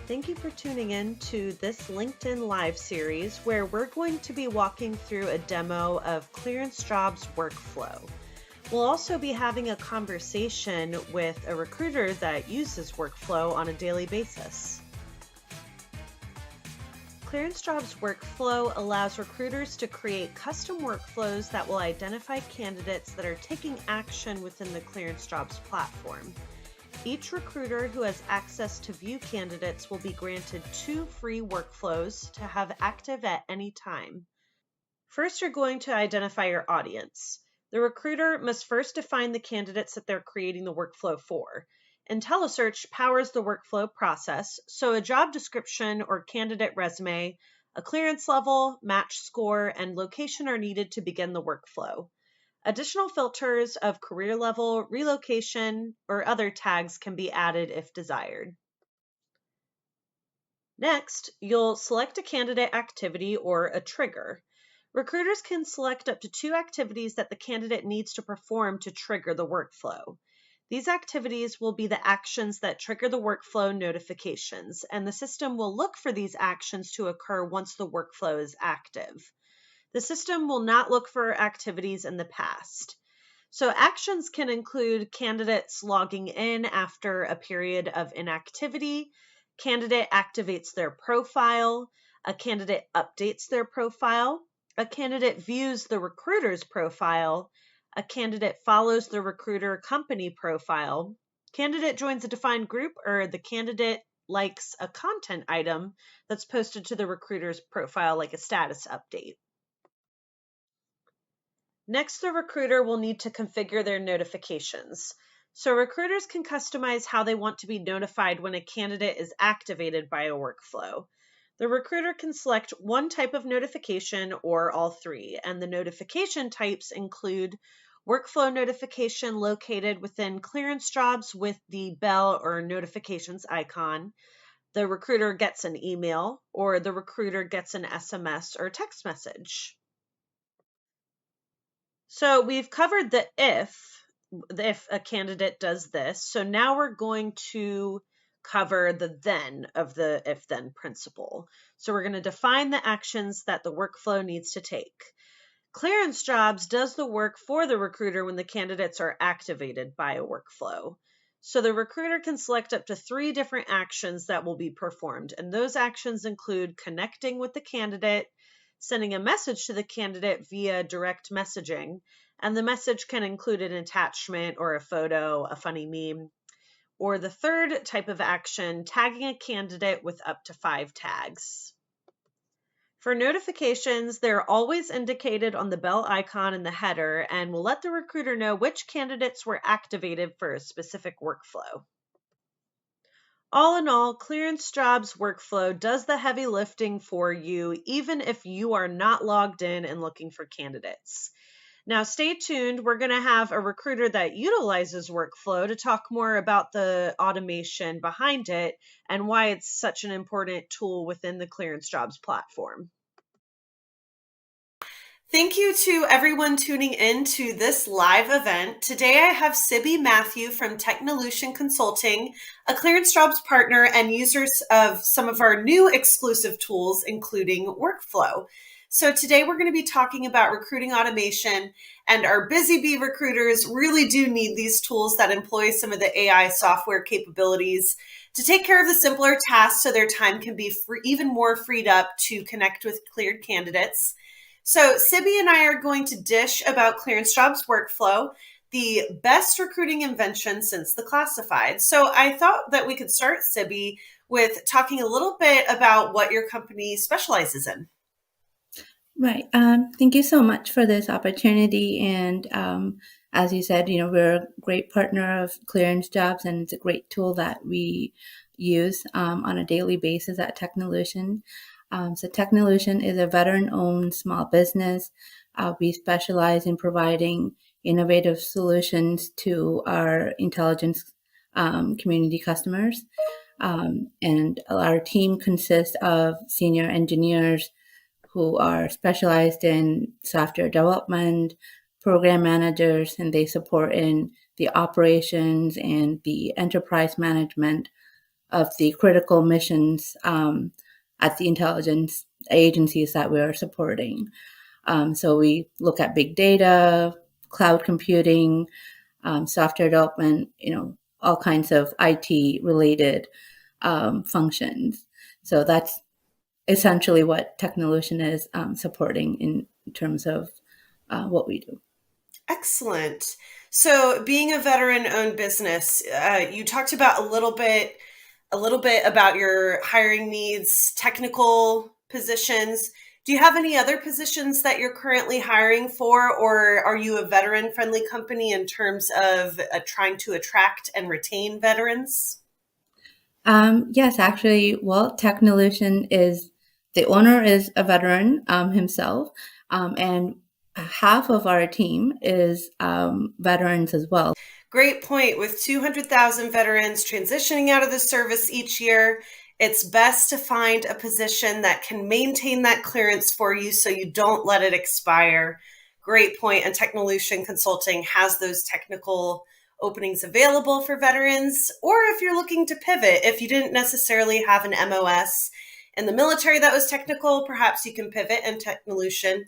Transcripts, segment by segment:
Thank you for tuning in to this LinkedIn Live series where we're going to be walking through a demo of ClearanceJobs workflow. We'll also be having a conversation with a recruiter that uses workflow on a daily basis. ClearanceJobs workflow allows recruiters to create custom workflows that will identify candidates that are taking action within the ClearanceJobs platform. Each recruiter who has access to view candidates will be granted 2 free workflows to have active at any time. First, you're going to identify your audience. The recruiter must first define the candidates that they're creating the workflow for. IntelliSearch powers the workflow process, so a job description or candidate resume, a clearance level, match score, and location are needed to begin the workflow. Additional filters of career level, relocation, or other tags can be added if desired. Next, you'll select a candidate activity or a trigger. Recruiters can select up to 2 activities that the candidate needs to perform to trigger the workflow. These activities will be the actions that trigger the workflow notifications, and the system will look for these actions to occur once the workflow is active. The system will not look for activities in the past. So actions can include candidates logging in after a period of inactivity, candidate activates their profile, a candidate updates their profile, a candidate views the recruiter's profile, a candidate follows the recruiter company profile, candidate joins a defined group, or the candidate likes a content item that's posted to the recruiter's profile like a status update. Next, the recruiter will need to configure their notifications. So recruiters can customize how they want to be notified when a candidate is activated by a workflow. The recruiter can select one type of notification or all 3, and the notification types include workflow notification located within ClearanceJobs with the bell or notifications icon. The recruiter gets an email, or the recruiter gets an SMS or text message. So we've covered the if a candidate does this. So now we're going to cover the then of the if-then principle. So we're going to define the actions that the workflow needs to take. ClearanceJobs does the work for the recruiter when the candidates are activated by a workflow. So the recruiter can select up to 3 different actions that will be performed. And those actions include connecting with the candidate, sending a message to the candidate via direct messaging, and the message can include an attachment or a photo, a funny meme, or the third type of action, tagging a candidate with up to 5 tags. For notifications, they're always indicated on the bell icon in the header and will let the recruiter know which candidates were activated for a specific workflow. All in all, ClearanceJobs workflow does the heavy lifting for you, even if you are not logged in and looking for candidates. Now, stay tuned. We're going to have a recruiter that utilizes workflow to talk more about the automation behind it and why it's such an important tool within the ClearanceJobs platform. Thank you to everyone tuning in to this live event. Today I have Sibby Matthew from Technolution Consulting, a ClearanceJobs partner and users of some of our new exclusive tools, including workflow. So today we're going to be talking about recruiting automation, and our busy bee recruiters really do need these tools that employ some of the AI software capabilities to take care of the simpler tasks so their time can be even more freed up to connect with cleared candidates. So Sibby and I are going to dish about ClearanceJobs workflow, the best recruiting invention since the classified. So I thought that we could start, Sibby, with talking a little bit about what your company specializes in. Right. Thank you so much for this opportunity. And as you said, we're a great partner of ClearanceJobs, and it's a great tool that we use on a daily basis at Technolution. So Technolution is a veteran-owned small business. We specialize in providing innovative solutions to our intelligence community customers. And our team consists of senior engineers who are specialized in software development, program managers, and they support in the operations and the enterprise management of the critical missions at the intelligence agencies that we're supporting. So we look at big data, cloud computing, software development, all kinds of IT related functions. So that's essentially what Technolution is supporting in terms of what we do. Excellent. So being a veteran-owned business, you talked about a little bit about your hiring needs, technical positions. Do you have any other positions that you're currently hiring for, or are you a veteran-friendly company in terms of trying to attract and retain veterans? Yes, actually, well, Technolution the owner is a veteran himself, and half of our team is veterans as well. Great point. With 200,000 veterans transitioning out of the service each year, it's best to find a position that can maintain that clearance for you so you don't let it expire. Great point. And Technolution Consulting has those technical openings available for veterans, or if you're looking to pivot, if you didn't necessarily have an MOS in the military that was technical, perhaps you can pivot, and Technolution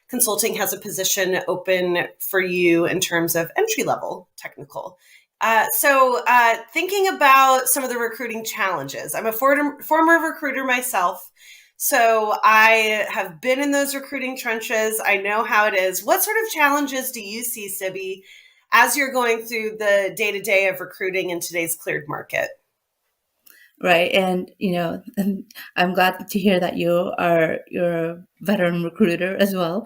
Consulting has a position open for you in terms of entry-level technical. So thinking about some of the recruiting challenges, I'm a former recruiter myself, so I have been in those recruiting trenches. I know how it is. What sort of challenges do you see, Sibby, as you're going through the day-to-day of recruiting in today's cleared market? Right. And, and I'm glad to hear that you're a veteran recruiter as well.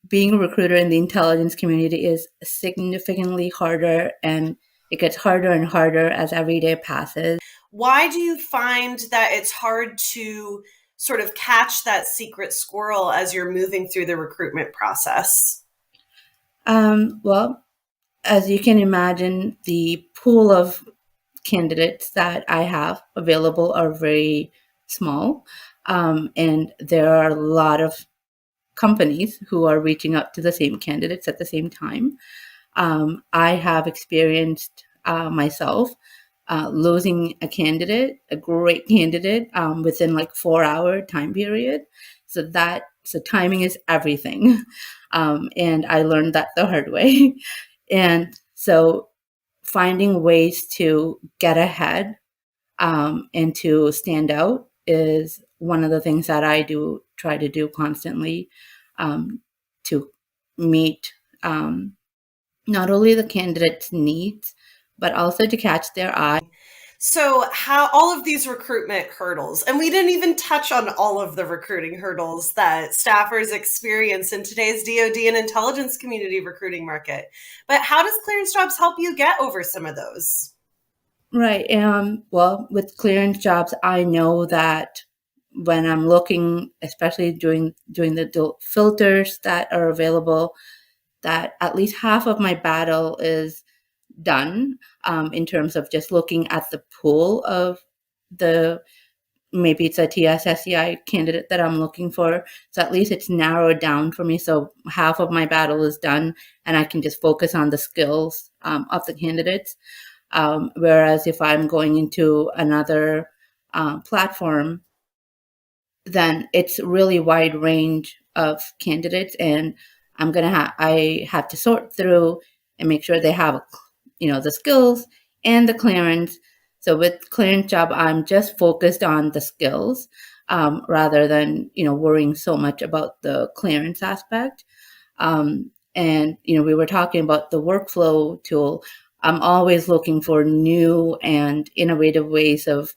Being a recruiter in the intelligence community is significantly harder, and it gets harder and harder as every day passes. Why do you find that it's hard to sort of catch that secret squirrel as you're moving through the recruitment process? Well, as you can imagine, the pool of candidates that I have available are very small. And there are a lot of companies who are reaching out to the same candidates at the same time. I have experienced myself losing a great candidate, within like 4-hour time period. So timing is everything. And I learned that the hard way. And so finding ways to get ahead and to stand out is one of the things that I try to do constantly, to meet not only the candidate's needs, but also to catch their eye. So how all of these recruitment hurdles, and we didn't even touch on all of the recruiting hurdles that staffers experience in today's DoD and intelligence community recruiting market, but how does ClearanceJobs help you get over some of those? Right. Well, with ClearanceJobs, I know that when I'm looking, especially doing the filters that are available, that at least half of my battle is done, in terms of just looking at the pool of maybe it's a TS/SCI candidate that I'm looking for. So at least it's narrowed down for me. So half of my battle is done, and I can just focus on the skills of the candidates. Whereas if I'm going into another platform, then it's really wide range of candidates, and I have to sort through and make sure they have the skills and the clearance. So with ClearanceJob, I'm just focused on the skills, rather than worrying so much about the clearance aspect. And we were talking about the workflow tool. I'm always looking for new and innovative ways of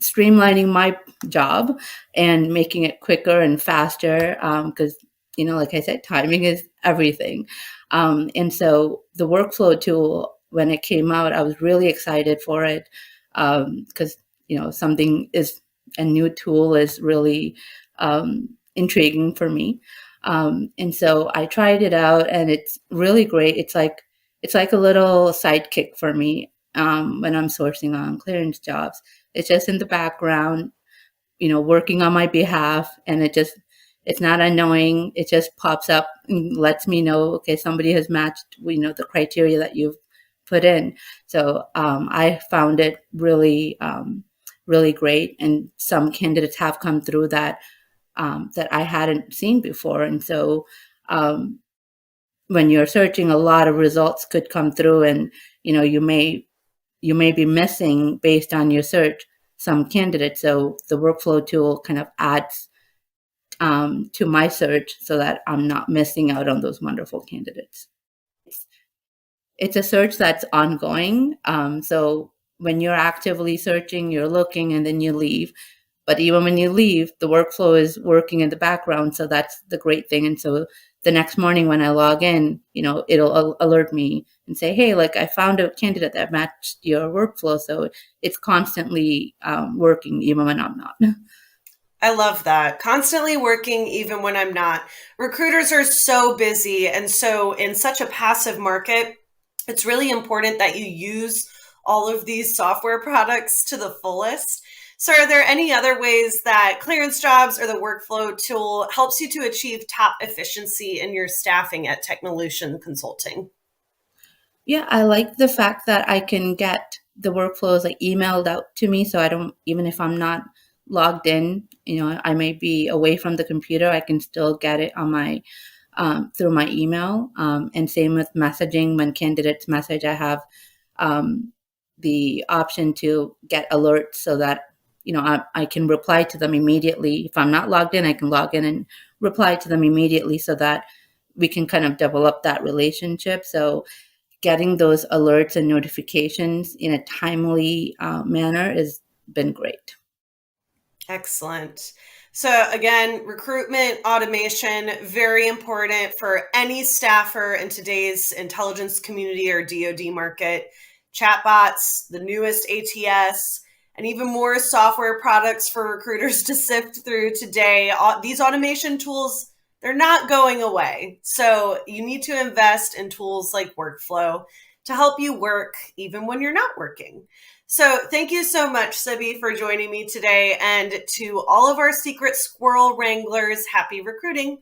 streamlining my job and making it quicker and faster, because like I said, timing is everything. And so the workflow tool, when it came out, I was really excited for it, because a new tool is really intriguing for me. And so I tried it out, and it's really great. It's like a little sidekick for me when I'm sourcing on ClearanceJobs. It's just in the background, working on my behalf, and it's not annoying. It just pops up and lets me know, okay, somebody has matched, the criteria that you've put in. So I found it really, really great. And some candidates have come through that that I hadn't seen before. And so when you're searching, a lot of results could come through, and you may be missing based on your search some candidates. So the workflow tool kind of adds to my search so that I'm not missing out on those wonderful candidates. It's a search that's ongoing. So when you're actively searching, you're looking and then you leave. But even when you leave, the workflow is working in the background. So that's the great thing. And so the next morning when I log in, it'll alert me and say, hey, like I found a candidate that matched your workflow. So it's constantly working even when I'm not. I love that. Constantly working even when I'm not. Recruiters are so busy. And so in such a passive market, it's really important that you use all of these software products to the fullest. So are there any other ways that ClearanceJobs or the workflow tool helps you to achieve top efficiency in your staffing at Technolution Consulting? Yeah, I like the fact that I can get the workflows like emailed out to me. So I don't, even if I'm not logged in, I may be away from the computer, I can still get it on my through my email. And same with messaging. When candidates message, I have the option to get alerts so that I can reply to them immediately. If I'm not logged in, I can log in and reply to them immediately so that we can kind of develop that relationship. So getting those alerts and notifications in a timely manner has been great. Excellent. So again, recruitment automation, very important for any staffer in today's intelligence community or DoD market. Chatbots, the newest ATS, and even more software products for recruiters to sift through today. These automation tools, they're not going away. So you need to invest in tools like workflow to help you work even when you're not working. So thank you so much, Sibi, for joining me today. And to all of our secret squirrel wranglers, happy recruiting.